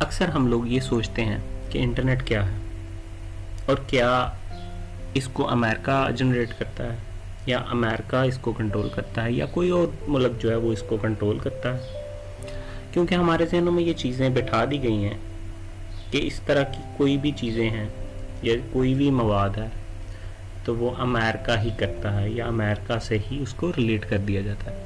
اکثر ہم لوگ یہ سوچتے ہیں کہ انٹرنیٹ کیا ہے اور کیا اس کو امریکہ جنریٹ کرتا ہے یا امریکہ اس کو کنٹرول کرتا ہے یا کوئی اور ملک جو ہے وہ اس کو کنٹرول کرتا ہے. کیونکہ ہمارے ذہنوں میں یہ چیزیں بٹھا دی گئی ہیں کہ اس طرح کی کوئی بھی چیزیں ہیں یا کوئی بھی مواد ہے تو وہ امریکہ ہی کرتا ہے یا امریکہ سے ہی اس کو ریلیٹ کر دیا جاتا ہے.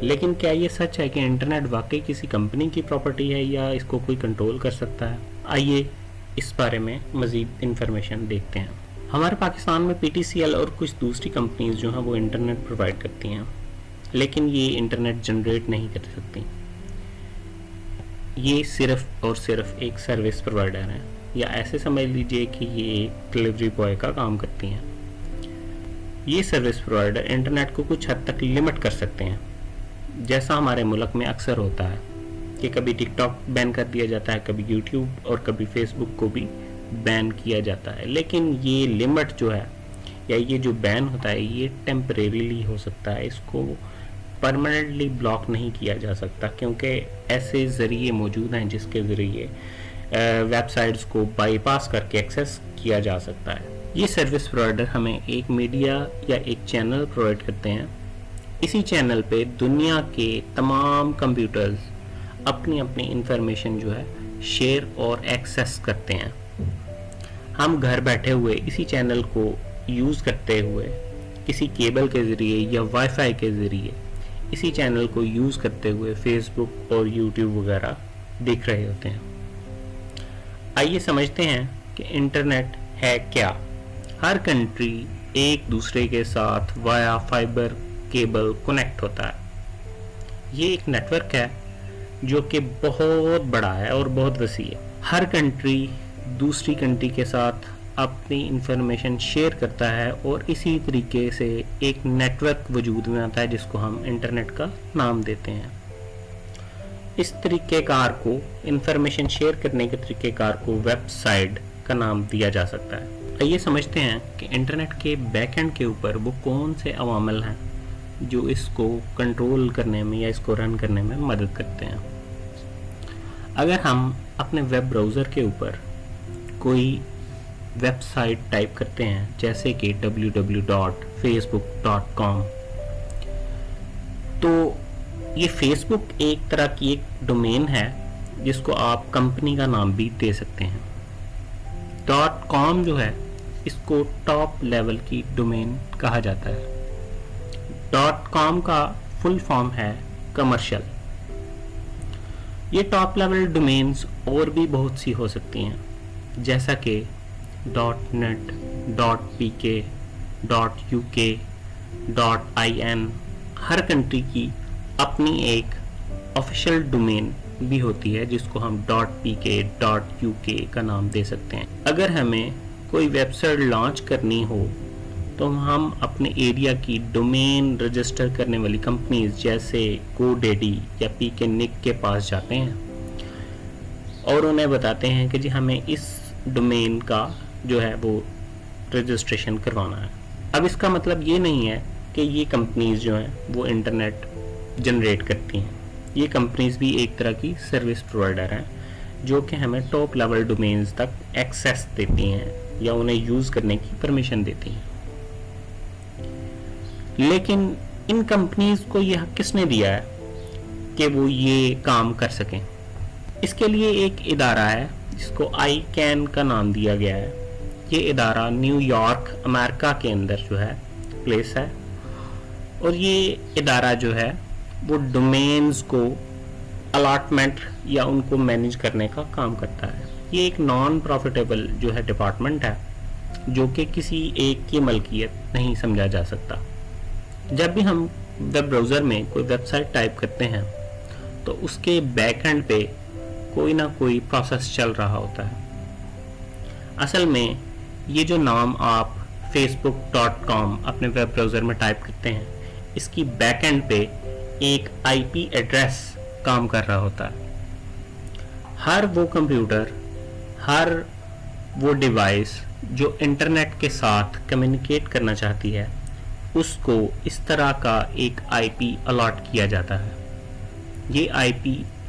لیکن کیا یہ سچ ہے کہ انٹرنیٹ واقعی کسی کمپنی کی پراپرٹی ہے یا اس کو کوئی کنٹرول کر سکتا ہے؟ آئیے اس بارے میں مزید انفارمیشن دیکھتے ہیں. ہمارے پاکستان میں پی ٹی سی ایل اور کچھ دوسری کمپنیز جو ہیں وہ انٹرنیٹ پرووائڈ کرتی ہیں، لیکن یہ انٹرنیٹ جنریٹ نہیں کر سکتی. یہ صرف اور صرف ایک سروس پرووائڈر ہیں، یا ایسے سمجھ لیجئے کہ یہ ایک ڈلیوری بوائے کا کام کرتی ہیں. یہ سروس پرووائڈر انٹرنیٹ کو کچھ حد تک لمٹ کر سکتے ہیں، جیسا ہمارے ملک میں اکثر ہوتا ہے کہ کبھی ٹک ٹاک بین کر دیا جاتا ہے، کبھی یوٹیوب اور کبھی فیس بک کو بھی بین کیا جاتا ہے. لیکن یہ لمٹ جو ہے یا یہ جو بین ہوتا ہے یہ ٹیمپریریلی ہو سکتا ہے، اس کو پرماننٹلی بلاک نہیں کیا جا سکتا، کیونکہ ایسے ذریعے موجود ہیں جس کے ذریعے ویب سائٹس کو بائی پاس کر کے ایکسیس کیا جا سکتا ہے. یہ سروس پرووائڈر ہمیں ایک میڈیا یا ایک چینل پرووائڈ کرتے ہیں. اسی چینل پہ دنیا کے تمام کمپیوٹرز اپنی اپنی انفارمیشن جو ہے شیئر اور ایکسیس کرتے ہیں. ہم گھر بیٹھے ہوئے اسی چینل کو یوز کرتے ہوئے کسی کیبل کے ذریعے یا وائی فائی کے ذریعے اسی چینل کو یوز کرتے ہوئے فیس بک اور یوٹیوب وغیرہ دیکھ رہے ہوتے ہیں. آئیے سمجھتے ہیں کہ انٹرنیٹ ہے کیا. ہر کنٹری ایک دوسرے کے ساتھ وایا فائبر کیبل کنیکٹ ہوتا ہے. یہ ایک نیٹ ورک ہے جو کہ بہت بڑا ہے اور بہت وسیع ہے. ہر کنٹری دوسری کنٹری کے ساتھ اپنی انفارمیشن شیئر کرتا ہے اور اسی طریقے سے ایک نیٹ ورک وجود میں آتا ہے جس کو ہم انٹرنیٹ کا نام دیتے ہیں. اس طریقہ کار کو، انفارمیشن شیئر کرنے کے طریقہ کار کو ویب سائٹ کا نام دیا جا سکتا ہے. آئیے سمجھتے ہیں کہ انٹرنیٹ کے بیک اینڈ کے اوپر وہ کون سے عوامل ہیں جو اس کو کنٹرول کرنے میں یا اس کو رن کرنے میں مدد کرتے ہیں. اگر ہم اپنے ویب براؤزر کے اوپر کوئی ویب سائٹ ٹائپ کرتے ہیں جیسے کہ www.facebook.com، تو یہ فیس بک ایک طرح کی ایک ڈومین ہے جس کو آپ کمپنی کا نام بھی دے سکتے ہیں. .com جو ہے اس کو ٹاپ لیول کی ڈومین کہا جاتا ہے. .com کا فل فارم ہے کمرشل. یہ ٹاپ لیول ڈومینز اور بھی بہت سی ہو سکتی ہیں جیسا کہ .net .pk .uk .in. Hare country کی اپنی ایک آفیشیل ڈومین بھی ہوتی ہے جس کو ہم .pk .uk کا نام دے سکتے ہیں. اگر ہمیں کوئی ویب سائٹ لانچ کرنی ہو تو ہم اپنے ایریا کی ڈومین رجسٹر کرنے والی کمپنیز جیسے GoDaddy یا PKNIC کے پاس جاتے ہیں اور انہیں بتاتے ہیں کہ جی ہمیں اس ڈومین کا جو ہے وہ رجسٹریشن کروانا ہے. اب اس کا مطلب یہ نہیں ہے کہ یہ کمپنیز جو ہیں وہ انٹرنیٹ جنریٹ کرتی ہیں. یہ کمپنیز بھی ایک طرح کی سروس پرووائڈر ہیں جو کہ ہمیں ٹاپ لیول ڈومینز تک ایکسیس دیتی ہیں یا انہیں یوز کرنے کی پرمیشن دیتی ہیں. لیکن ان کمپنیز کو یہ حق کس نے دیا ہے کہ وہ یہ کام کر سکیں؟ اس کے لیے ایک ادارہ ہے جس کو ICANN کا نام دیا گیا ہے. یہ ادارہ نیو یارک امریکہ کے اندر جو ہے پلیس ہے اور یہ ادارہ جو ہے وہ ڈومینز کو الاٹمنٹ یا ان کو مینیج کرنے کا کام کرتا ہے. یہ ایک نان پروفیٹیبل جو ہے ڈپارٹمنٹ ہے جو کہ کسی ایک کی ملکیت نہیں سمجھا جا سکتا. جب بھی ہم ویب براؤزر میں کوئی ویب سائٹ ٹائپ کرتے ہیں تو اس کے بیک اینڈ پہ کوئی نہ کوئی پروسیس چل رہا ہوتا ہے. اصل میں یہ جو نام آپ facebook.com اپنے ویب براؤزر میں ٹائپ کرتے ہیں اس کی بیک اینڈ پہ ایک IP ایڈریس کام کر رہا ہوتا ہے. ہر وہ کمپیوٹر، ہر وہ ڈیوائس جو انٹرنیٹ کے ساتھ کمیونیکیٹ کرنا چاہتی ہے اس کو اس طرح کا ایک IP الاٹ کیا جاتا ہے. یہ IP